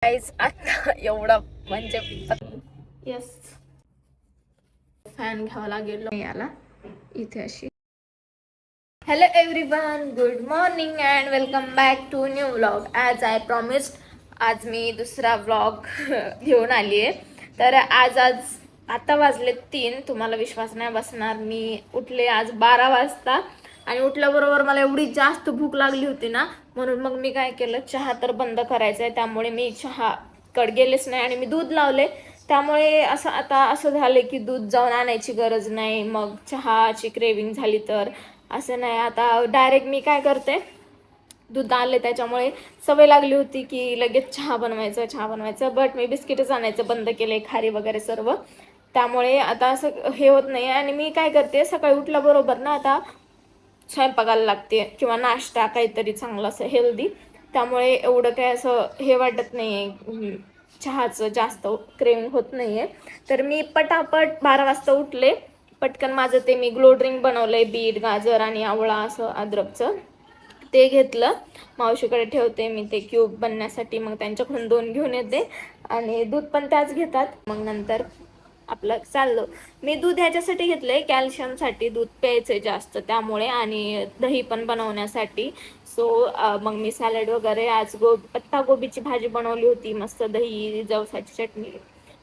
Guys आता एवढा म्हणजे यस फॅन घ्यावा लागेल याला इथे अशी. Hello everyone, good morning and welcome back to new vlog. As I promised आज मी दुसरा व्लॉग घेऊन आली आहे. तर आज आता वाजले 3. तुम्हाला विश्वास नाही बसणार, मी उठले आज 12 वाजता आणि उठल्याबरोबर मला एवढी जास्त भूक लागली होती ना, म्हणून मग मी काय केलं, चहा तर बंद करायचा आहे त्यामुळे मी चहा कड गेलेच नाही आणि मी दूध लावले. त्यामुळे असं झालं की दूध जाऊन आणायची गरज नाही. मग चहाची क्रेविंग झाली तर असं नाही, आता डायरेक्ट मी काय करते, दूध आले त्याच्यामुळे सवय लागली होती की लगेच चहा बनवायचं. बट मी बिस्किटच आणायचं बंद केले, खारी वगैरे सर्व. त्यामुळे आता असं हे होत नाही आणि मी काय करते, सकाळी उठल्याबरोबर ना आता स्वयंपाकाला लागते किंवा नाश्ता काहीतरी चांगलं असं हेल्दी. त्यामुळे एवढं काय असं हे वाटत नाही आहे, चहाचं जास्त क्रेविंग होत नाही आहे. तर मी पटापट 12 वाजता उठले, पटकन माझं ते मी ग्लो ड्रिंक बनवलंय, बीट गाजर आणि आवळा असं अद्रकचं ते घेतलं. मावशीकडे ठेवते मी ते क्यूब बनण्यासाठी, मग त्यांच्याकडून 2 घेऊन येते आणि दूध पण त्याच घेतात. मग नंतर आपलं चाललं. मी दूध ह्याच्यासाठी घेतलंय, कॅल्शियमसाठी दूध प्यायचंय जास्त त्यामुळे, आणि दही पण बनवण्यासाठी. सो मग मी सॅलड वगैरे आज पत्ता गोबीची भाजी बनवली होती, मस्त दही जवसाची चटणी.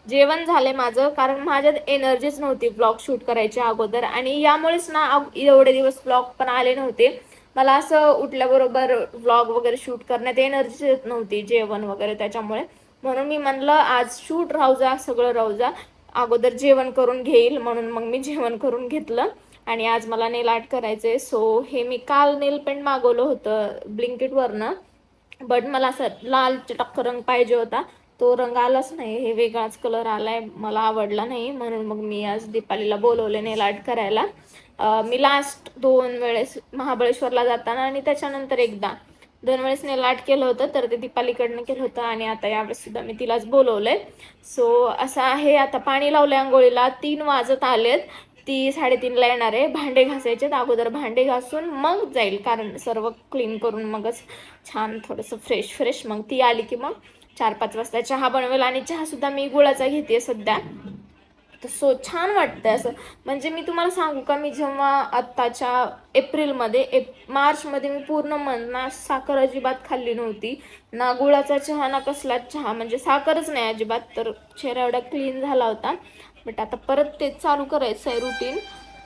जेवण झालंय माझं, कारण माझ्यात एनर्जीच नव्हती ब्लॉग शूट करायच्या अगोदर, आणि यामुळेच ना एवढे दिवस ब्लॉग पण आले नव्हते. मला असं उठल्याबरोबर व्लॉग वगैरे शूट करण्यात एनर्जी येत नव्हती, जेवण वगैरे त्याच्यामुळे. म्हणून मी म्हणलं आज शूट राहू जा, सगळं राहू जा, अगोदर जेवण करून घेईल. म्हणून मग मी जेवण करून घेतलं आणि आज मला नेल आर्ट करायचंय. सो हे मी काल नेल पेंट मागवलं होतं ब्लिंकिटवरनं, बट मला असं लाल चटक रंग पाहिजे होता, तो रंग आलाच नाही, हे वेगळाच कलर आलाय, मला आवडला नाही. म्हणून मग मी आज दीपालीला बोलवले नेल आर्ट करायला. मी लास्ट 2 वेळेस महाबळेश्वरला जाताना आणि त्याच्यानंतर एकदा 2 वेळेस नेल आर्ट केलं होतं, तर ते दीपालीकडनं केलं होतं आणि आता यावेळेस सुद्धा मी तिलाच बोलवलंय. सो असं आहे, आता पाणी लावले आंघोळीला, 3 वाजत आलेत, ती 3:30ला येणार आहे. भांडे घासायचे, अगोदर भांडे घासून मग जाईल, कारण सर्व क्लीन करून मगच छान थोडंसं फ्रेश. मग ती आली की मग 4-5 वाजता चहा बनवेल, आणि चहा सुद्धा मी गुळाचा घेते सध्या. सो छान वाटतं असं. म्हणजे मी तुम्हाला सांगू का, मी जेव्हा आत्ताच्या एप्रिलमध्ये मार्चमध्ये मी पूर्ण ना साखर अजिबात खाल्ली नव्हती, ना गुळाचा चहा ना कसलाच चहा, म्हणजे साखरच नाही अजिबात, तर चेहरा एवढा क्लीन झाला होता. बट आता परत तेच चालू करायचं आहे रुटीन.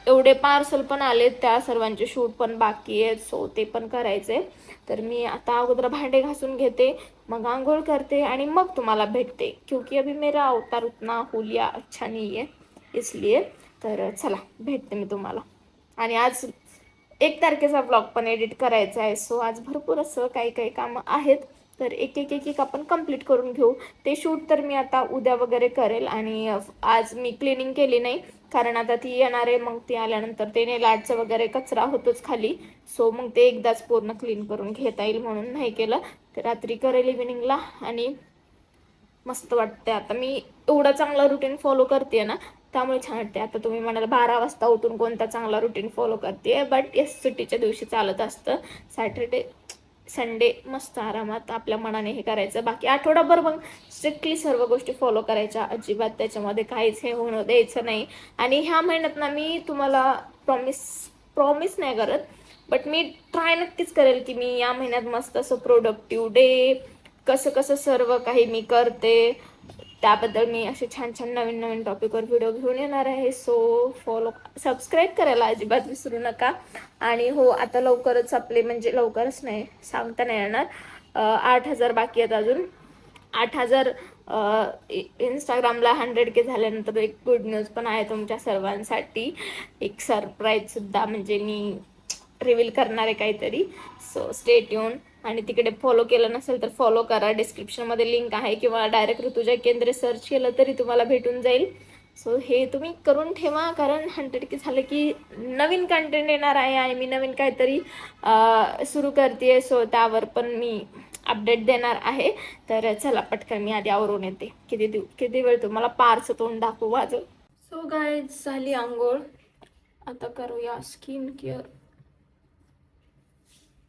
एवढे पार्सल पण आले, त्या सर्वांचे शूट पण बाकी आहेत, सो ते पण करायचे. तर मी आता अगोदर भांडे घासून घेते, मग आंघोळ करते आणि मग तुम्हाला भेटते, क्योंकि अभी मेरा अवतार उतना हुलिया अच्छा नहीं है इसलिए. तर चला भेटते मी तुम्हाला. आणि आज 1 तारखेचा ब्लॉग पण एडिट करायचा आहे, सो आज भरपूर असं काही कामं आहेत, तर एक आपण कंप्लीट करून घेऊ. ते शूट तर मी आता उद्या वगैरे करेल. आणि आज मी क्लिनिंग केली नाही, कारण आता ती येणार आहे, मग ती आल्यानंतर ते नेल आर्टचं वगैरे कचरा होतोच खाली, सो मग ते एकदाच पूर्ण क्लीन करून घेता येईल म्हणून नाही केलं. तर रात्री करेल इव्हिनिंगला, आणि मस्त वाटते. आता मी एवढा चांगला रुटीन फॉलो करते ना, त्यामुळे छान वाटते. आता तुम्ही म्हणाल 12 वाजता उठून कोणता चांगला रुटीन फॉलो करते, बट येस, सुट्टीच्या दिवशी चालत असतं. सॅटर्डे संडे मस्त आरामात आपल्या मनाने हे करायचं, बाकी आठवडाभर मग स्ट्रिक्टली सर्व गोष्टी फॉलो करायच्या, अजिबात त्याच्यामध्ये काहीच हे होणं द्यायचं नाही. आणि ह्या महिन्यात ना मी तुम्हाला प्रॉमिस नाही करत, बट मी ट्राय नक्कीच करेल की मी या महिन्यात मस्त असं प्रोडक्टिव्ह डे, कसं सर्व काही मी करते, त्याबद्दल मी असे छान नवीन टॉपिकवर व्हिडिओ घेऊन येणार आहे. सो सबस्क्राईब करायला अजिबात विसरू नका. आणि हो, आता लवकरच आपले, म्हणजे लवकरच नाही सांगता नाही येणार, 8,000 बाकी आहेत अजून. 8,000 इंस्टाग्रामला 100K झाल्यानंतर एक गुड न्यूज पण आहे तुमच्या सर्वांसाठी, एक सरप्राईज सुद्धा, म्हणजे मी रिव्हील करणार आहे काहीतरी. So stay tune. आणि तिकडे फॉलो केलं नसेल तर फॉलो करा, डिस्क्रिप्शनमध्ये लिंक आहे, किंवा डायरेक्ट ऋतुजा केंद्रे सर्च केलं तरी तुम्हाला भेटून जाईल. सो हे तुम्ही करून ठेवा, कारण 100K झालं की नवीन कंटेंट येणार आहे आणि मी नवीन काहीतरी सुरू करते, सो त्यावर पण मी अपडेट देणार आहे. तर चला पटकन मी आधी आवरून येते. किती वेळ तुम्हाला पारचं तोंड दाखवू माझं. सो गाईज, झाली आंघोळ, आता करूया स्किन केअर.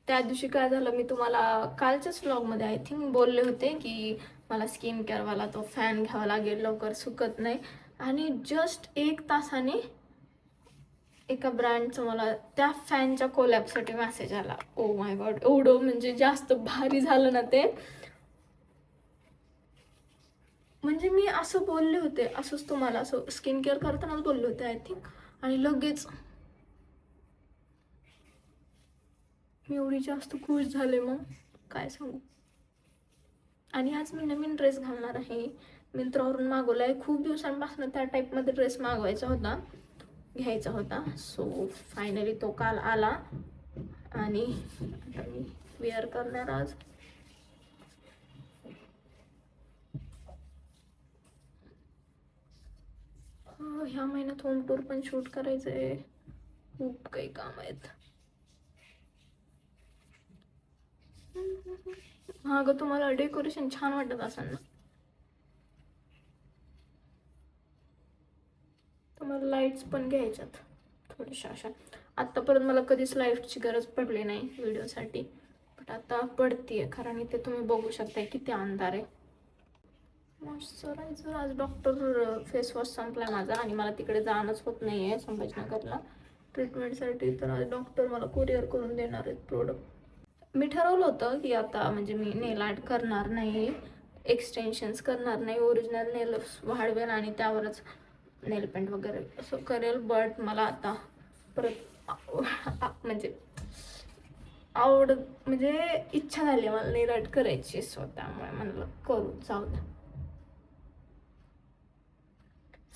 त्या दिवशी काय झालं, मी तुम्हाला कालच्याच व्लॉगमध्ये आय थिंक बोलले होते की मला स्किन केअरवाला तो फॅन घ्यावा लागेल, लवकर सुकत नाही. आणि जस्ट 1 तासाने एका ब्रँडचं मला त्या फॅनच्या कोलॅबसाठी मेसेज आला. ओ माय गॉड, एवढं म्हणजे जास्त भारी झालं ना ते. म्हणजे मी असं बोलले होते, असंच तुम्हाला असं स्किन केअर करतानाच बोलले होते आय थिंक, आणि लगेच मी एवढी जास्त खुश झाले, मग काय सांगू. आणि आज मी नवीन ड्रेस घालणार आहे, मिंत्रावरून मागवला आहे. खूप दिवसांपासून त्या टाईपमध्ये ड्रेस मागवायचा होता, घ्यायचा होता. सो फायनली तो काल आला आणि आता मी वेअर करणार आज. ह्या महिन्यात होम टूर पण शूट करायचं आहे, खूप काही काम आहेत. हा ग, तुम्हाला डेकोरेशन छान वाटत असेल ना. तुम्हाला लाईट्स पण घ्यायच्यात थोड्याशा अशा. आत्तापर्यंत मला कधीच लाईटची गरज पडली नाही व्हिडिओसाठी, बट आता पडतीये, कारण इथे तुम्ही बघू शकताय किती अंधार आहे. मॉइश्चरायझर आज डॉक्टर फेसवॉश संपलाय माझा आणि मला तिकडे जाणंच होत नाही आहे संभाजीनगरला ट्रीटमेंटसाठी. तर आज डॉक्टर मला कुरिअर करून देणार आहेत प्रोडक्ट. मी ठरवलं होतं की आता म्हणजे मी नेल आर्ट करणार नाही, एक्सटेन्शन्स करणार नाही, ओरिजिनल नेल वाढवेल आणि त्यावरच नेल पेंट वगैरे असं करेल. बट मला आता परत म्हणजे म्हणजे इच्छा झाली मला नेल आर्ट करायची, सो त्यामुळे म्हणलं करू, जाऊ द्या.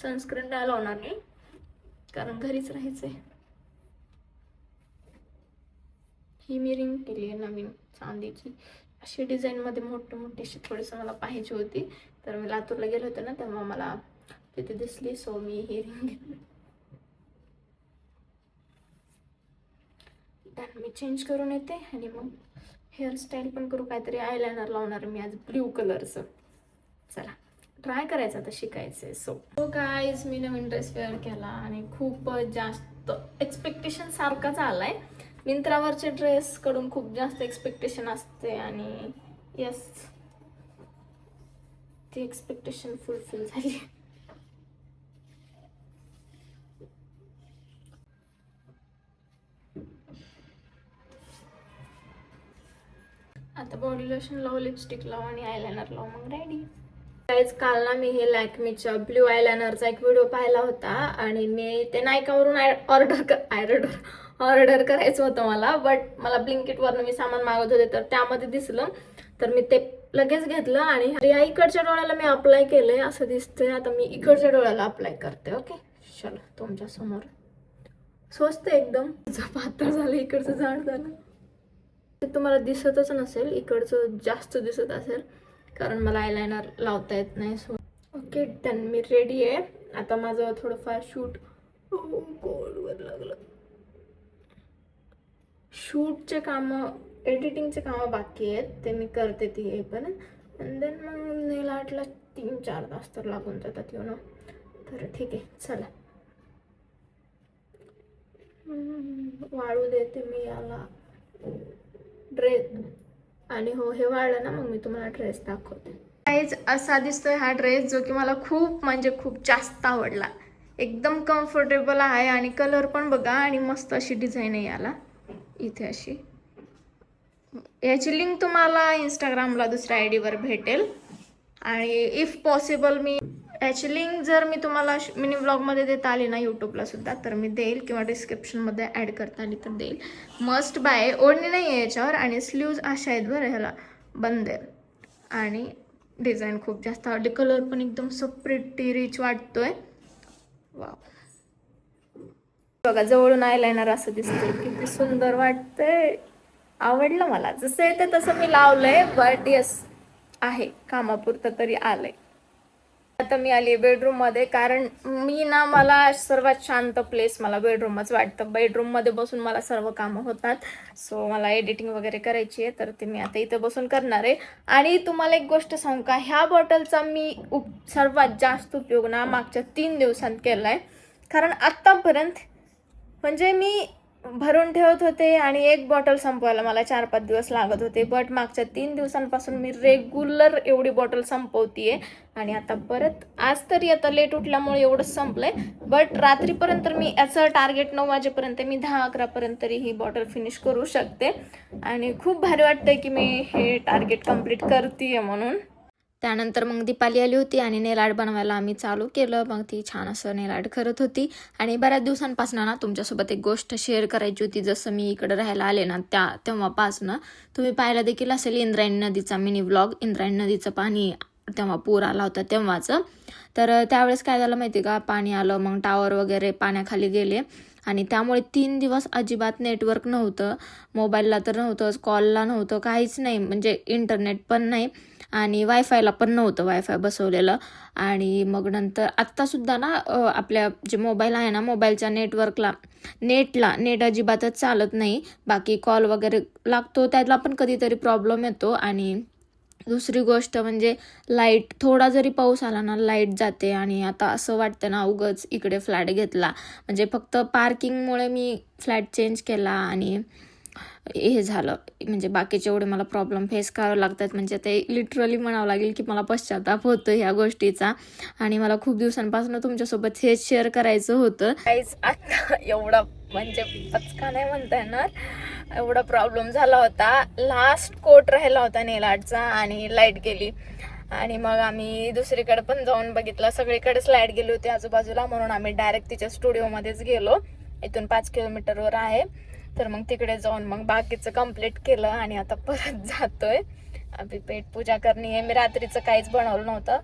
सनस्क्रीन नाही लावणार मी, कारण घरीच राहायचंय. ही मी रिंग केली आहे नवीन चांदीची, अशी डिझाईनमध्ये मोठे मोठी अशी थोडीसं मला पाहिजे होती. तर मी लातूरला गेले होते ना, तेव्हा मला तिथे दिसली, सो मी ही रिंग घेतली. त्यात मी चेंज करून येते आणि मग हेअरस्टाईल पण करू, काहीतरी आयलायनर लावणार मी आज ब्ल्यू कलरचं. चला ट्राय करायचं, आता शिकायचं आहे. सो गाईज, मी नवीन ड्रेस वेअर केला आणि खूप जास्त एक्सपेक्टेशन सारखाच आलाय. मिंत्रावरचे ड्रेस कडून खूप जास्त एक्सपेक्टेशन असते आणि यस, ती एक्सपेक्टेशन फुलफिल झाली. आता बॉडी लोशन लावू, लिपस्टिक लावू आणि आयलायनर लावू, मग रेडी. गाईज, काल ना मी हे लॅक्मीच्या ब्ल्यू आयलायनरचा एक व्हिडिओ पाहिला होता आणि मी ते नायकावरून ऑर्डर करायचं होतं मला, बट मला ब्लिंकिटवरनं मी सामान मागवत होते तर त्यामध्ये दिसलं, तर मी ते लगेच घेतलं. आणि या इकडच्या डोळ्याला मी अप्लाय केलंय असं दिसतंय. आता मी इकडच्या डोळ्याला अप्लाय करते. ओके, चलो तुमच्या समोर. स्वस्त एकदम, पातळ झालं, इकडचं जाड झालं. ते तुम्हाला दिसतच नसेल, इकडचं जास्त दिसत असेल कारण मला आयलायनर लावता येत नाही. सो ओके डन, मी रेडी आहे. आता माझं थोडंफार शूटचे कामं, एडिटिंगचे कामं बाकी आहेत, ते मी करते ती हे पण. आणि देन मग नेल आर्टला 3-4 तास तर लागून जातात ना. तर ठीक आहे, चला वाळू देते मी याला ड्रेस. आणि हो, हे वाळलं ना मग मी तुम्हाला ड्रेस दाखवते. काहीच असा दिसतोय हा ड्रेस, जो की मला खूप म्हणजे खूप जास्त आवडला. एकदम कम्फर्टेबल आहे आणि कलर पण बघा, आणि मस्त अशी डिझाईन आहे याला इथे अशी. याची लिंक तुम्हाला इंस्टाग्रामला दुसऱ्या आय डीवर भेटेल आणि इफ पॉसिबल मी याची लिंक जर मी तुम्हाला मिनी ब्लॉगमध्ये देता आली ना यूट्यूबला सुद्धा तर मी देईल, किंवा डिस्क्रिप्शनमध्ये ॲड करता आली तर देईल. Must buy. ओढणी नाही आहे याच्यावर आणि स्लीव्ज अशा आहेत बरं, ह्याला बंद आहे. आणि डिझाईन खूप जास्त आवडली, कलर पण एकदम प्रिटी रिच वाटतोय. वा बघा, जवळून आयलायनर असं दिसतंय, किती सुंदर वाटतंय. आवडलं मला, जसं येतं तसं मी लावलंय, बट येस आहे, कामापुरतं तरी आलंय. आता मी आली बेडरूम मध्ये, कारण मी ना, मला सर्वात शांत प्लेस मला बेडरूमच वाटतं. बेडरूम मध्ये बसून मला सर्व कामं होतात. सो मला एडिटिंग वगैरे करायची आहे, तर ते मी आता इथं बसून करणार आहे. आणि तुम्हाला एक गोष्ट सांगू का, ह्या बॉटलचा मी सर्वात जास्त उपयोग ना मागच्या 3 दिवसांत केलाय. कारण आत्तापर्यंत म्हणजे मी भरून ठेवत होते आणि एक बॉटल संपवायला मला 4-5 दिवस लागत होते. बट मागच्या 3 दिवसांपासून मी रेग्युलर एवढी बॉटल संपवतीये. आणि आता परत आज तरी आता लेट उठल्यामुळे एवढंच संपलंय. बट रात्रीपर्यंत मी याचं टार्गेट 9 वाजेपर्यंत मी 10-11 पर्यंत तरी ही बॉटल फिनिश करू शकते. आणि खूप भारी वाटतंय की मी हे टार्गेट कंप्लीट करते म्हणून. त्यानंतर मग दीपाली आली होती आणि नेल आर्ट बनवायला आम्ही चालू केलं. मग ती छान असं नेल आर्ट करत होती. आणि बऱ्याच दिवसांपासून ना तुमच्यासोबत एक गोष्ट शेअर करायची होती. जसं मी इकडं राहायला आले ना तेव्हापासनं तुम्ही पाहायला देखील असेल इंद्रायणी नदीचा मिनी व्लॉग. इंद्रायणी नदीचं पाणी तेव्हा पूर आला होता तेव्हाचं. तर त्यावेळेस काय झालं माहिती का, पाणी आलं, मग टावर वगैरे पाण्याखाली गेले आणि त्यामुळे 3 दिवस अजिबात नेटवर्क नव्हतं. मोबाईलला तर नव्हतंच, कॉलला नव्हतं, काहीच नाही. म्हणजे इंटरनेट पण नाही आणि वायफायला पण नव्हतं, वायफाय बसवलेलं. आणि मग नंतर आत्तासुद्धा ना आपल्या जे मोबाईल आहे ना, मोबाईलच्या नेट अजिबातच चालत नाही. बाकी कॉल वगैरे लागतो त्याला पण कधीतरी प्रॉब्लेम येतो. आणि दुसरी गोष्ट म्हणजे लाईट, थोडा जरी पाऊस आला ना लाईट जाते. आणि आता असं वाटतं ना उगाच इकडे फ्लॅट घेतला, म्हणजे फक्त पार्किंगमुळे मी फ्लॅट चेंज केला आणि हे झालं. म्हणजे बाकीचे एवढे मला प्रॉब्लेम फेस करावे लागतात. म्हणजे ते लिटरली म्हणावं लागेल की मला पश्चाताप होतो ह्या गोष्टीचा. आणि मला खूप दिवसांपासून तुमच्यासोबत हेच शेअर करायचं होतं. काहीच आता एवढा म्हणजे पचका नाही म्हणता येणार, एवढा प्रॉब्लेम झाला होता. लास्ट कोट राहिला होता नेल आर्टचा आणि लाईट गेली. आणि मग आम्ही दुसरीकडे पण जाऊन बघितलं, सगळीकडेच लाईट गेली होती आजूबाजूला. म्हणून आम्ही डायरेक्ट तिच्या स्टुडिओमध्येच गेलो. इथून 5 किलोमीटरवर आहे. तर मग तिकडे जाऊन मग बाकीचं कंप्लीट केलं आणि आता परत जातोय. आम्ही पेट पूजा करणी आहे. मी रात्रीचं काहीच बनवलं नव्हतं,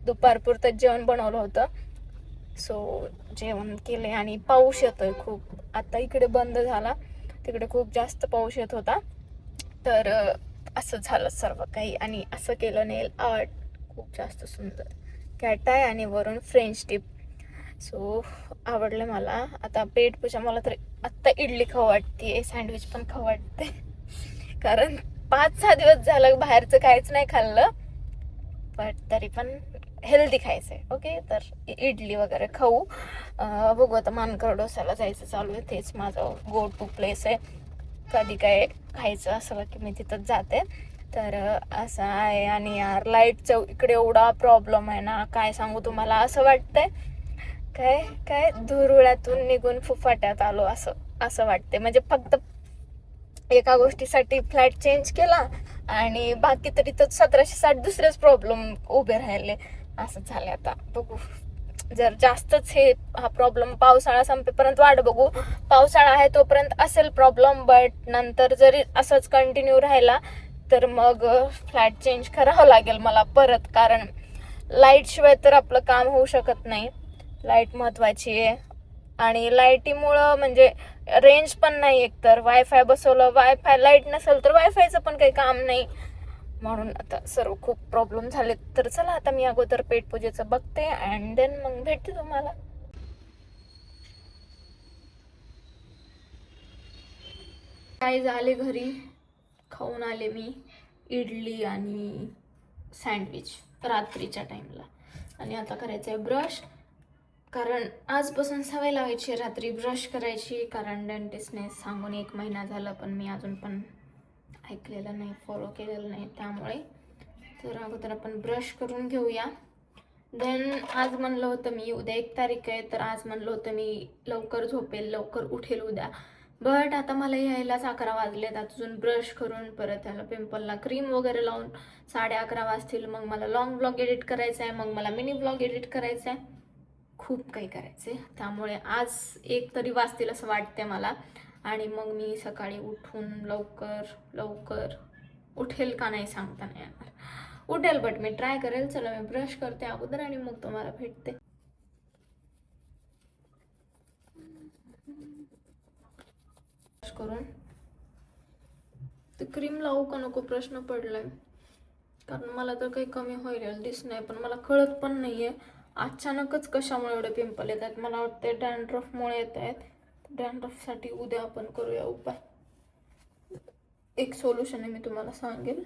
दुपारपुरतं जेवण बनवलं होतं. सो जेवण केले आणि पाऊस येतोय खूप. आता इकडे बंद झाला, तिकडे खूप जास्त पाऊस येत होता. तर असं झालं सर्व काही. आणि असं केलं नेल आर्ट, खूप जास्त सुंदर कॅट आहे आणि वरून फ्रेंच टिप. सो आवडलं मला. आता पेट पूजा, मला तर आत्ता इडली खाऊ वाटते, सँडविच पण खाऊ वाटते. कारण 5-6 दिवस झालं बाहेरचं काहीच नाही खाल्लं. बट तरी पण हेल्दी खायचं आहे. ओके, तर इडली वगैरे खाऊ. बघू आता मानकर डोसाला जायचं चालू आहे. तेच माझं गो टू प्लेस आहे. कधी काय खायचं असं की मी तिथंच जाते. तर असं आहे. आणि यार लाईटचं इकडे एवढा प्रॉब्लेम आहे ना, काय सांगू तुम्हाला. असं वाटतंय काय काय धुरुळ्यातून निघून फुफाट्यात आलो असं वाटते. म्हणजे फक्त एका गोष्टीसाठी फ्लॅट चेंज केला आणि बाकी तरी तर 1760 दुसरेच प्रॉब्लेम उभे राहिले. असं झाले. आता बघू, जर जास्तच हा प्रॉब्लेम पावसाळा संपेपर्यंत वाट बघू. पावसाळा आहे तोपर्यंत असेल प्रॉब्लेम, बट नंतर जरी असंच कंटिन्यू राहिला तर मग फ्लॅट चेंज करावं लागेल मला परत. कारण लाईट शिवाय तर आपलं काम होऊ शकत नाही. लाईट महत्वाची आहे. आणि लाईटीमुळं म्हणजे रेंज पण नाही. एकतर वायफाय बसवलं, वायफाय लाईट नसेल तर वायफायचं पण काही काम नाही. म्हणून आता सर्व खूप प्रॉब्लेम झाले. तर चला आता मी अगोदर पेटपूजेचं बघते अँड देन मग भेटते तुम्हाला. काय झाले, घरी खाऊन आले मी इडली आणि सँडविच रात्रीच्या टाइमला. आणि आता करायचं आहे ब्रश. कारण आजपासून सवय लावायची रात्री ब्रश करायची. कारण डेंटिस्टने सांगून 1 महिना झाला पण मी अजून पण ऐकलेलं नाही, फॉलो केलेलं नाही. त्यामुळे तर अगोदर आपण ब्रश करून घेऊया. देन आज म्हणलं होतं मी, उद्या 1 तारीख आहे, तर आज म्हणलं होतं मी लवकर झोपेल, लवकर उठेल उद्या. बट आता मला यायलाच 11 वाजलेत. अजून ब्रश करून परत त्याला पिंपलला क्रीम वगैरे लावून 11:30 वाजतील. मग मला लॉंग ब्लॉग एडिट करायचा आहे, मग मला मिनी ब्लॉग एडिट करायचा आहे, खूप काही करायचे. त्यामुळे आज 1 तरी वाजतील असं वाटते मला. आणि मग मी सकाळी उठून लवकर उठेल का नाही सांगता नाही येणार. उठेल, बट मी ट्राय करेल. चला मी ब्रश करते अगोदर आणि मग तुम्हाला भेटते. ब्रश करून ते क्रीम लावू का नको प्रश्न पडलाय. कारण मला तर काही कमी होईल दिस नाही, पण मला कळत पण नाहीये अचानकच कशामुळे एवढे पिंपल येत आहेत. मला वाटते डॅन्ड्रफमुळे येत आहेत. डॅन्ड्रफसाठी उद्या आपण करूया उपाय. एक सोल्युशन आहे, मी तुम्हाला सांगेल.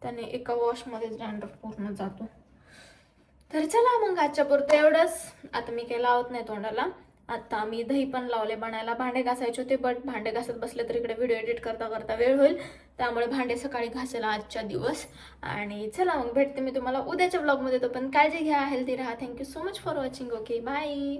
त्याने एका वॉशमध्येच डॅन्ड्रफ पूर्ण जातो. तर चला मग आजच्या पुरतं एवढंच. आता मी काही लावत नाही तोंडाला. आता मी दही पण लावले बनायला. भांडे घासायचे होते बट भांडे घासत बसले तर इकडे व्हिडिओ एडिट करता करता वेळ होईल, त्यामुळे भांडे सकाळी घासायला आजच्या दिवस. आणि चला मग भेटते मी तुम्हाला उद्याच्या ब्लॉगमध्ये. तो पण काळजी घ्या, हेल्दी राहा. Thank you so much for watching. Okay bye.